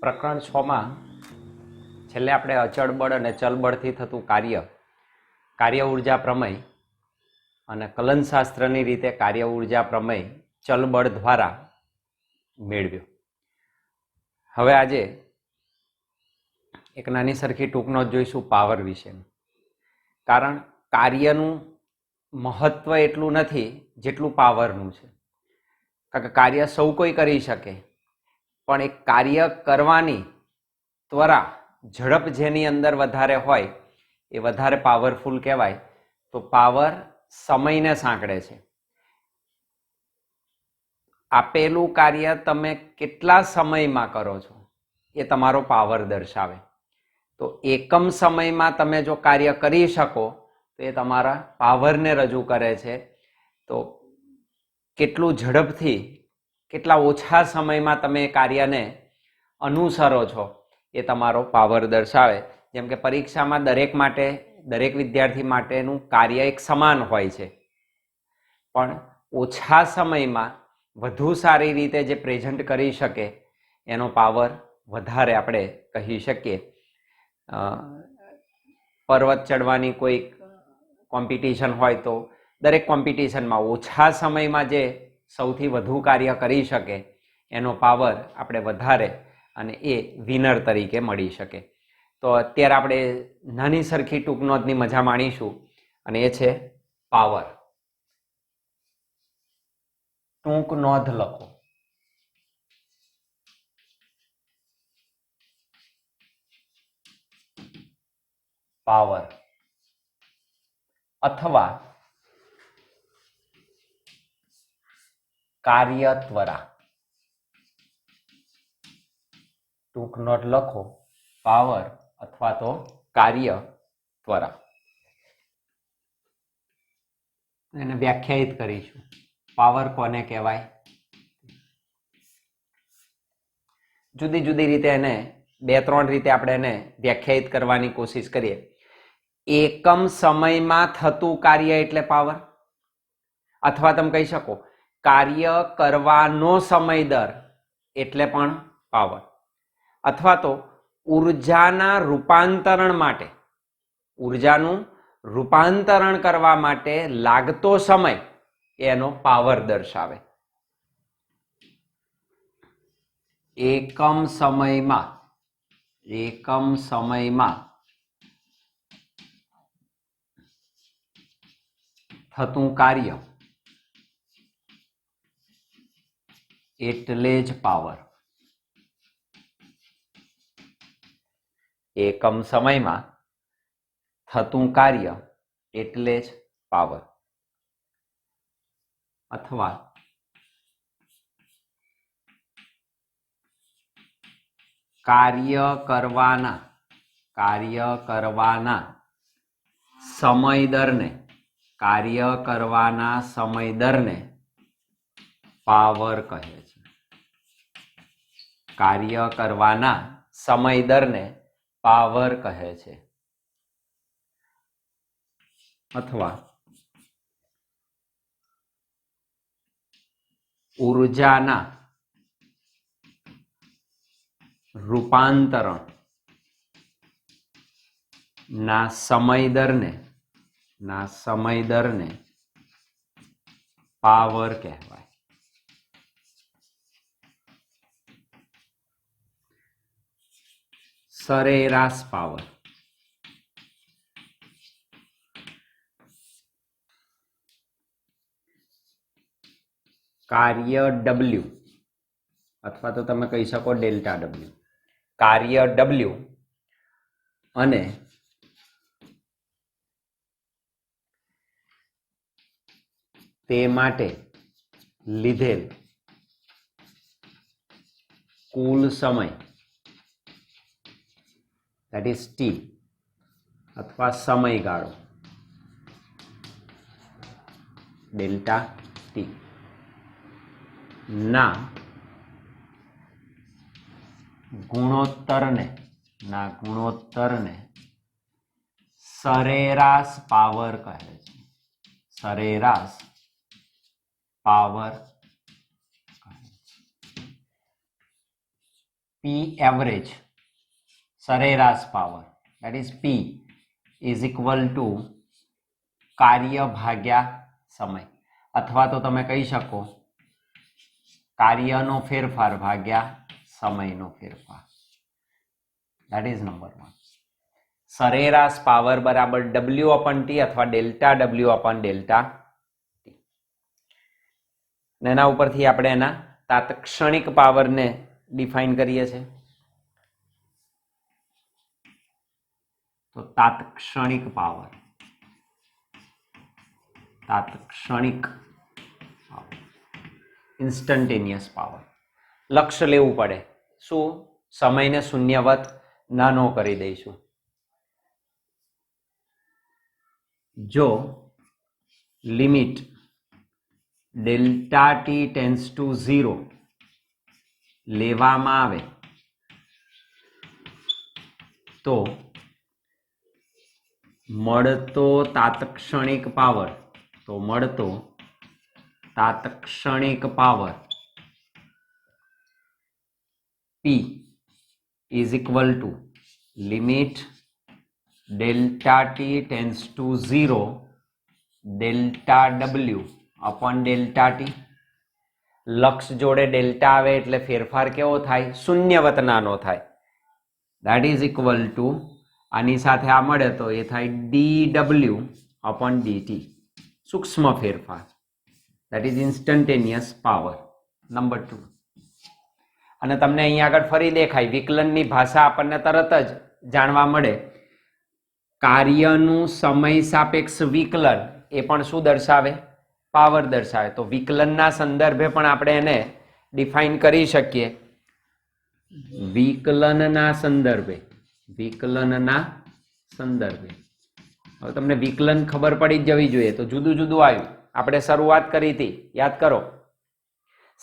પ્રકરણ 6 માં છેલ્લે આપણે અચળ બળ અને ચલ બળથી થતું કાર્ય ઉર્જા પ્રમેય અને કલનશાસ્ત્રની રીતે કાર્ય ઉર્જા પ્રમેય ચલ બળ દ્વારા મેળવ્યો. હવે આજે એક નાની સરખી ટૂંક નોંધ જોઈશું પાવર વિશેનું. કારણ કાર્યનું મહત્વ એટલું નથી જેટલું પાવરનું છે. કારણ કે કાર્ય સૌ કોઈ કરી શકે, પણ એક કાર્ય કરવાની ત્વરા, ઝડપ જેની અંદર વધારે હોય એ વધારે પાવરફુલ કહેવાય. તો પાવર સમયને સાંકળે છે. આપેલું કાર્ય તમે કેટલા સમયમાં કરો છો એ તમારો પાવર દર્શાવે. તો એકમ સમયમાં તમે જો કાર્ય કરી શકો તો એ તમારા પાવરને રજૂ કરે છે. તો કેટલું ઝડપથી, કેટલા ઓછા સમયમાં તમે કાર્યને અનુસરો છો એ તમારો પાવર દર્શાવે. જેમ કે પરીક્ષામાં દરેક વિદ્યાર્થી માટેનું કાર્ય એક સમાન હોય છે, પણ ઓછા સમયમાં વધુ સારી રીતે જે પ્રેઝન્ટ કરી શકે એનો પાવર વધારે આપણે કહી શકીએ. પર્વત ચડવાની કોઈ કોમ્પિટિશન હોય તો દરેક કોમ્પિટિશનમાં ઓછા સમયમાં જે સૌથી વધુ કાર્ય કરી શકે એનો પાવર આપણે વધારે, અને એ વિનર તરીકે મળી શકે. તો અત્યારે આપણે નાની સરખી ટૂંક નોંધની મજા માણીશું, અને એ છે પાવર. ટૂંક નોંધ લખો. પાવર અથવા કાર્ય ત્વરા. ટૂંક નોંધ લખો પાવર અથવા તો કાર્ય ત્વરા. એને વ્યાખ્યાયિત કરીશું. પાવર કોને કહેવાય? જુદી જુદી રીતે એને 2-3 રીતે આપણે એને વ્યાખ્યાયિત કરવાની કોશિશ કરીએ. એકમ સમયમાં થતું કાર્ય એટલે પાવર, અથવા તમે કહી શકો કાર્ય કરવાનો સમય દર એટલે પણ પાવર, અથવા તો ઉર્જાના રૂપાંતરણ માટે, ઉર્જાનું રૂપાંતરણ કરવા માટે લાગતો સમય એનો પાવર દર્શાવે. એકમ સમયમાં થતું કાર્ય એટલે જ પાવર. એકમ સમયમાં થતું કાર્ય એટલે જ પાવર. અથવા કાર્ય કરવાના સમય દરને પાવર કહે છે. કાર્ય કરવાના સમય દરને પાવર કહે છે. અથવા ઉર્જાના રૂપાંતરણ ના સમય દરને પાવર કહેવાય. સરેરાશ પાવર. કાર્ય W, અથવા તો તમે કહી શકો ડેલ્ટા W. કાર્ય W અને તે માટે લીધેલ કુલ સમય, that is T, અથવા સમયગાળો ડેલ્ટા T ના ગુણોત્તરને સરેરાશ પાવર કહે છે. સરેરાશ પાવર કહે છે. પી એવરેજ સરેરાશ power that is P is equal to કાર્ય ભાગ્યા સમય, અથવા તો તમે કહી શકો કાર્યનો ફેરફાર ભાગ્યા સમયનો ફેરફાર. that is number 1. સરેરાશ પાવર બરાબર W upon T અથવા delta W upon delta T. એના ઉપરથી આપણે એના તાત્ક્ષણિક પાવરને ડિફાઇન કરીએ છીએ. તો તાત્ક્ષણિક પાવર, ઇન્સ્ટન્ટેનિયસ પાવર. લક્ષ્ય લેવું પડે. શું? સમયને શૂન્યવત નાનો કરી દઈશું. જો limit delta T tense two 0 લેવામાં આવે તો મળતો તાત્ક્ષણિક power P is equal to limit delta t tends to 0 delta w upon delta t. લક્ષ જોડે ડેલ્ટા આવે એટલે ફેરફાર કેવો થાય? શૂન્યવત નાનો થાય. that is equal to આની સાથે આ મળે તો એ થાય dw upon dt, સૂક્ષ્મ ફેરફાર. that is instantaneous power. Number 2. અને તમને અહીંયા આગળ ફરી દેખાય વિકલનની ભાષા આપણને તરત જ જાણવા મળે. કાર્યનું સમય સાપેક્ષ વિકલન એ પણ શું દર્શાવે? પાવર દર્શાવે. તો વિકલનના સંદર્ભે પણ આપણે એને ડિફાઇન કરી શકીએ. વિકલનના સંદર્ભે હવે તમને વિકલન ખબર પડી જ જવી જોઈએ. તો જુદું જુદું આવ્યું. આપણે શરૂઆત કરી હતી, યાદ કરો.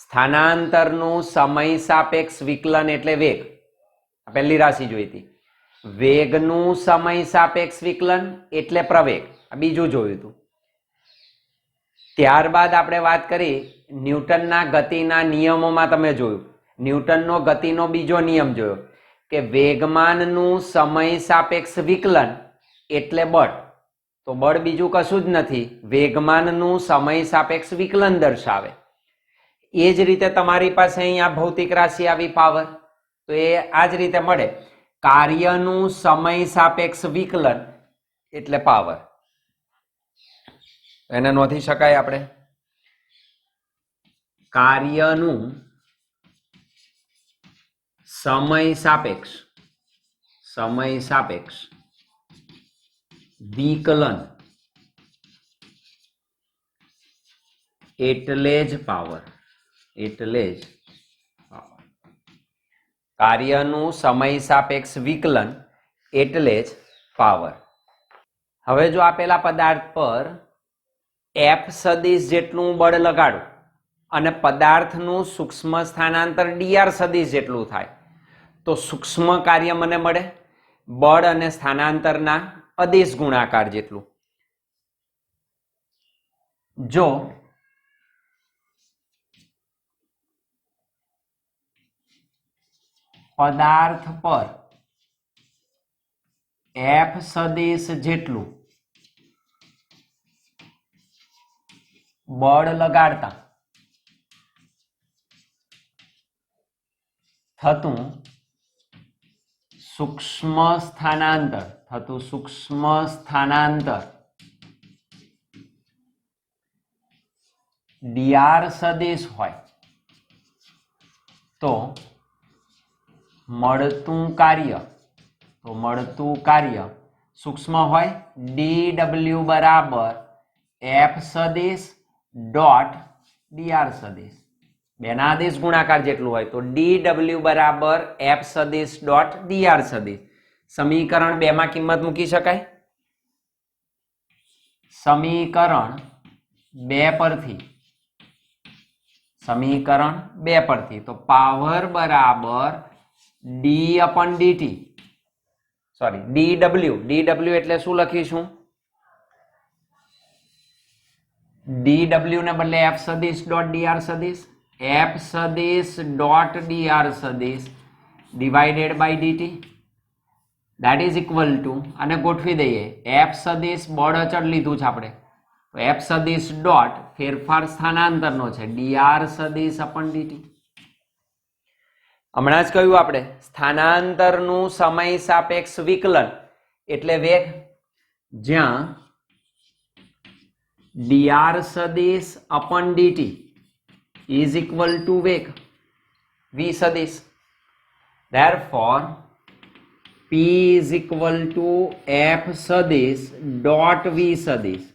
સ્થાનાંતરનું સમય સાપેક્ષ વિકલન એટલે વેગ, પહેલી રાશિ જોઈ હતી. વેગનું સમય સાપેક્ષ વિકલન એટલે પ્રવેગ, આ બીજું જોયું હતું. ત્યારબાદ આપણે વાત કરી ન્યૂટનના ગતિના નિયમોમાં. તમે જોયું ન્યૂટનનો ગતિનો બીજો નિયમ જોયો કે વેગમાનનું સમય સાપેક્ષ વિકલન એટલે બળ. તો બળ બીજું કશું જ નથી, વેગમાનનું સમય સાપેક્ષ વિકલન દર્શાવે. એ જ રીતે તમારી પાસે અહીંયા ભૌતિક રાશિ આવી પાવર, તો એ આ જ રીતે મળે. કાર્યનું સમય સાપેક્ષ વિકલન એટલે પાવર. એને નોંધી શકાય આપણે. કાર્યનું સમય સાપેક્ષ વિકલન એટલે જ પાવર. કાર્યનું સમય સાપેક્ષ વિકલન એટલે જ પાવર. હવે જો આપેલા પદાર્થ પર F સદિશ જેટલું બળ લગાડું અને પદાર્થનું સૂક્ષ્મ સ્થાનાંતર dr સદિશ જેટલું થાય તો સૂક્ષ્મ કાર્ય મને મળે બળ અને સ્થાનાંતરના અદિશ ગુણાકાર જેટલું. જો પદાર્થ પર F સદિશ જેટલું બળ લગાડતા થતું સૂક્ષ્મ સ્થાનાંતર dr સદિશ હોય તો મળતું કાર્ય સૂક્ષ્મ હોય dw બરાબર F સદિશ ડોટ dr સદિશ. બેના આદેશ ગુણાકાર જેટલું હોય તો dw બરાબર F સદિશ ડોટ dr સદિશ. સમીકરણ 2 માં કિંમત મૂકી શકાય. સમીકરણ 2 પરથી તો પાવર બરાબર d upon dt, sorry dw એટલે શું લખીશું? dw ને બદલે F સદિશ ડોટ dr સદિશ, F સદિશ ડોટ dr સદિશ divided by DT that is equal to, અને ગોઠવી દઈએ, એફ સદિશ બળ અચળ લીધું છે આપણે, તો એફ સદિશ ડોટ ફેરફાર સ્થાનાંતરનો છે ડીઆર સદિશ અપન ડીટી. હમણાં જ કહ્યું આપણે સ્થાનાંતરનું સમય સાપેક્ષ વિકલન એટલે વેગ, જ્યાં ડીઆર સદિશ અપન ડીટી ઇઝ ઇક્વલ ટુ વેગ વી સદિશ. Therefore, P is equal to F સદિશ ડોટ વી સદિશ.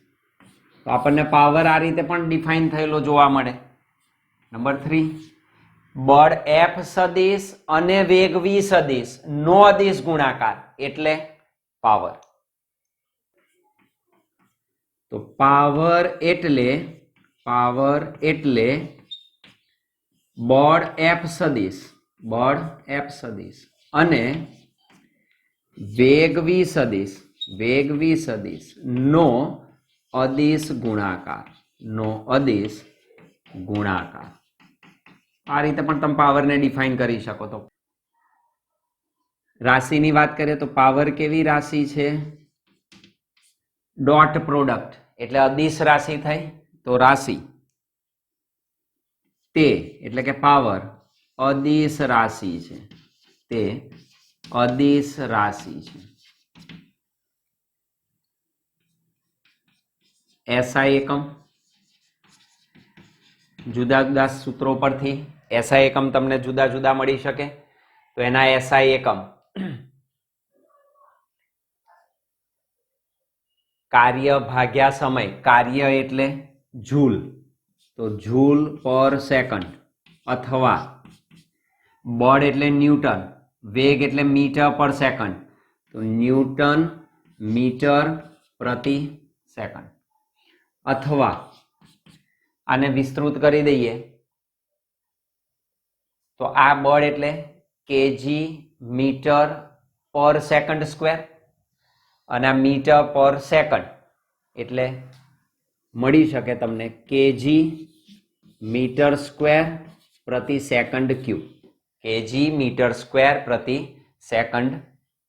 તો આપણને પાવર આ રીતે પણ ડિફાઇન થયેલો જોવા મળે. નંબર 3, બળ F સદિશ અને વેગ વી સદિશ નો અદિશ ગુણાકાર એટલે પાવર. તો પાવર એટલે બળ F સદિશ અને વેગ વી સદિશ નો અદિશ ગુણાકાર. આ રીતે પણ તમે પાવરને ડિફાઇન કરી શકો. તો રાશિની વાત કરીએ તો પાવર કેવી રાશિ છે? ડોટ પ્રોડક્ટ એટલે અદિશ રાશિ થઈ. તો રાશિ તે એટલે કે પાવર અદિશ રાશિ છે, તે અદિશ રાશિ છે. એસઆઈ એકમ જુદા જુદા સૂત્રો પરથી એસઆઈ એકમ તમને જુદા જુદા મળી શકે. તો એના એસઆઈ એકમ કાર્ય ભાગ્યા સમય. કાર્ય એટલે જૂલ, તો જૂલ પર સેકન્ડ, અથવા બળ એટલે ન્યૂટન, વેગ એટલે મીટર પર સેકન્ડ, તો ન્યૂટન મીટર પ્રતિ સેકન્ડ. અથવા આને વિસ્તૃત કરી દઈએ તો આ બળ એટલે KG meter per second square, અને આ મીટર પર સેકન્ડ એટલે મળી શકે તમને કેજી મીટર સ્ક્વેર પ્રતિ second cube. KG meter square પ્રતિ સેકન્ડ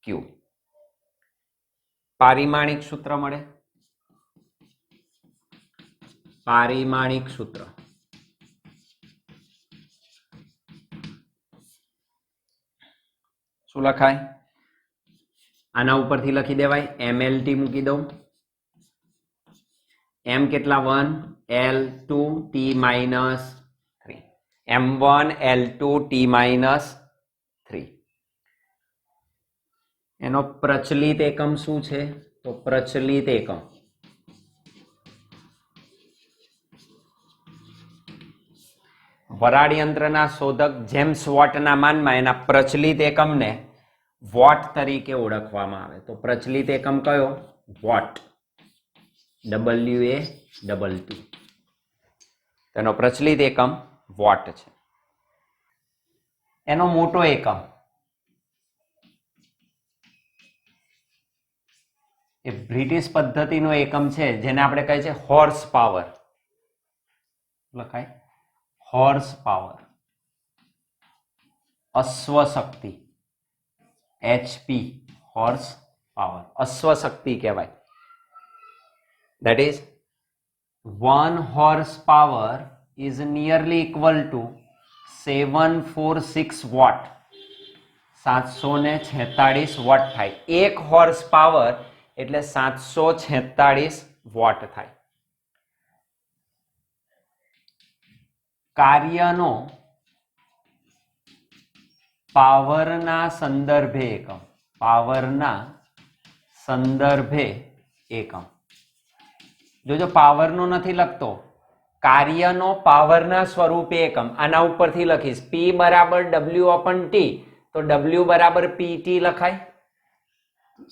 ક્યુબ. પારિમાણિક સૂત્ર મળે. પારિમાણિક સૂત્ર શું લખાય? આના ઉપરથી લખી દેવાય, એમએલટી મૂકી દઉં. એમ કેટલા? 1 L2 T minus 3, M1 L2 T minus 3. એનો પ્રચલિત એકમ શું છે? તો પ્રચલિત એકમ વરાળ યંત્રના શોધક જેમ્સ વોટના માનમાં એના પ્રચલિત એકમને વોટ તરીકે ઓળખવામાં આવે. તો પ્રચલિત એકમ કયો? Vote, WA22. તેનો પ્રચલિત એકમ વોટ છે. એનો મોટો એકમ એ બ્રિટિશ પદ્ધતિનો એકમ છે, જેને આપણે કહે છે હોર્સ પાવર. લખાય હોર્સ પાવર, અશ્વશક્તિ, HP, હોર્સ પાવર, અશ્વશક્તિ કહેવાય. That is 1 horsepower is nearly equal to 746 watt. 746 vote થાય. 1 હોર્સ પાવર એટલે 746 વોટ થાય. કાર્યનો પાવરના સંદર્ભે એકમ. પાવરના સંદર્ભે એકમ. જો પાવરનો નથી લખતો, કાર્યનો પાવરના સ્વરૂપે એકમ. આના ઉપરથી લખીશ P બરાબર W/T, તો W બરાબર PT લખાય.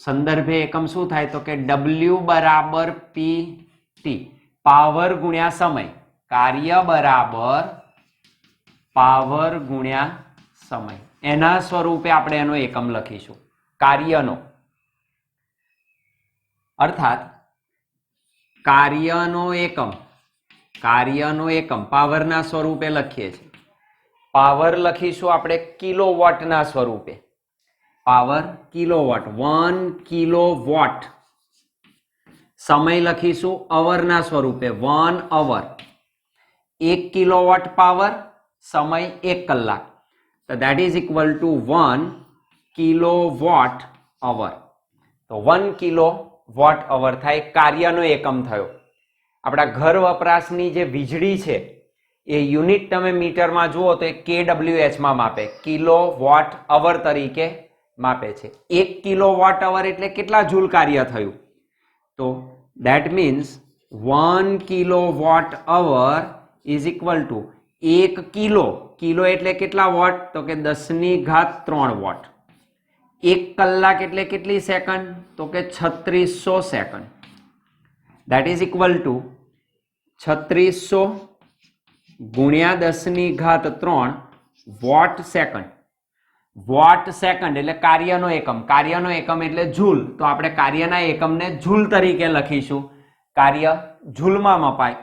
સંદર્ભે એકમ શું થાય? તો કે W બરાબર PT, પાવર ગુણ્યા સમય. કાર્ય બરાબર પાવર ગુણ્યા સમય. એના સ્વરૂપે આપણે એનો એકમ લખીશું, કાર્યનો. અર્થાત કાર્યનો એકમ પાવરના સ્વરૂપે લખીએ છીએ. પાવર લખીશું આપણે કિલોવોટના સ્વરૂપે. Power kilowatt, 1 kilowatt. સમય લખીશું અવરના સ્વરૂપે, 1 અવર. 1 કિલોવોટ પાવર, સમય 1 કલાક. તો that is equal to 1 kilowatt hour. તો 1 કિલોવોટ અવર થાય, કાર્યનો એકમ થયો. આપણા ઘર વપરાશની જે વીજળી છે એ યુનિટ તમે મીટરમાં જુઓ તો એ kWh માં માપે, કિલોવોટ અવર તરીકે માપે છે. 1 કિલોવોટ અવર એટલે કેટલા જૂલ કાર્ય થયું? તો that means 1 kilowatt hour is equal to 1 kilo, kilo એટલે કેટલા વોટ? તો કે 10⁻³ વોટ. 1 કલાક એટલે કેટલી સેકન્ડ? તો કે 3600 second. that is equal to 3600 ગુણ્યા 10⁻³ વોટ સેકન્ડ. વોટ સેકન્ડ એટલે કાર્યનો એકમ, કાર્યનો એકમ એટલે જૂલ. તો આપણે કાર્યના એકમને જૂલ તરીકે લખીશું. કાર્ય જૂલમાં મપાય.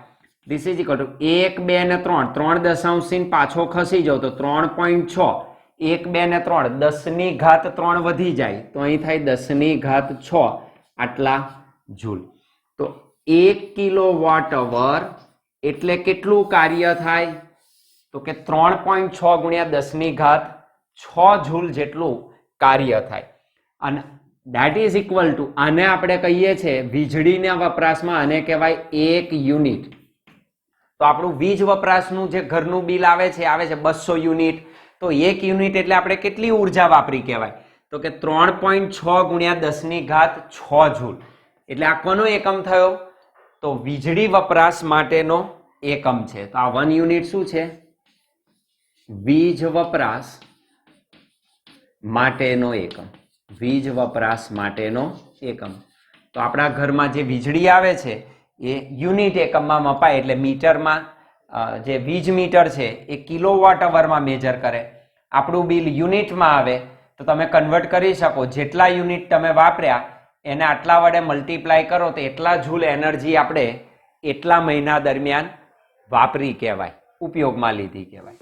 ધીસ ઇઝ ઇક્વલ ટુ 1, 2 ને 3, 3 દશાંશથી પાછો ખસી જાવ તો 3.6. 1, 2 ને 3, 10⁻³ વધી જાય તો અહીં થાય 10⁻6 આટલા જૂલ. તો 1 કિલોવોટ અવર એટલે કેટલું કાર્ય થાય? તો કે 3.6 ગુણ્યા 10⁻6 જૂલ જેટલું કાર્ય થાય. અને that is equal to, આને આપણે કહીએ છીએ વીજળીના વપરાશમાં આને કહેવાય 1 યુનિટ. તો આપણું વીજ વપરાશનું જે ઘરનું બિલ આવે છે 200 યુનિટ. તો 1 યુનિટ એટલે આપણે કેટલી ઉર્જા વાપરી કહેવાય? તો કે 3.6 ગુણ્યા 10⁻6 જૂલ. એટલે આ કોનો એકમ થયો? તો વીજળી વપરાશ માટેનો એકમ છે. તો આ 1 યુનિટ શું છે? વીજ વપરાશ માટેનો એકમ. વીજ વપરાશ માટેનો એકમ. તો આપણા ઘરમાં જે વીજળી આવે છે એ યુનિટ એકમમાં મપાય. એટલે મીટરમાં જે વીજ મીટર છે એ કિલોવોટ અવરમાં મેજર કરે. આપણું બિલ યુનિટમાં આવે તો તમે કન્વર્ટ કરી શકો. જેટલા યુનિટ તમે વાપર્યા એને આટલા વડે મલ્ટીપ્લાય કરો તો એટલા જૂલ એનર્જી આપણે એટલા મહિના દરમિયાન વાપરી કહેવાય, ઉપયોગમાં લીધી કહેવાય.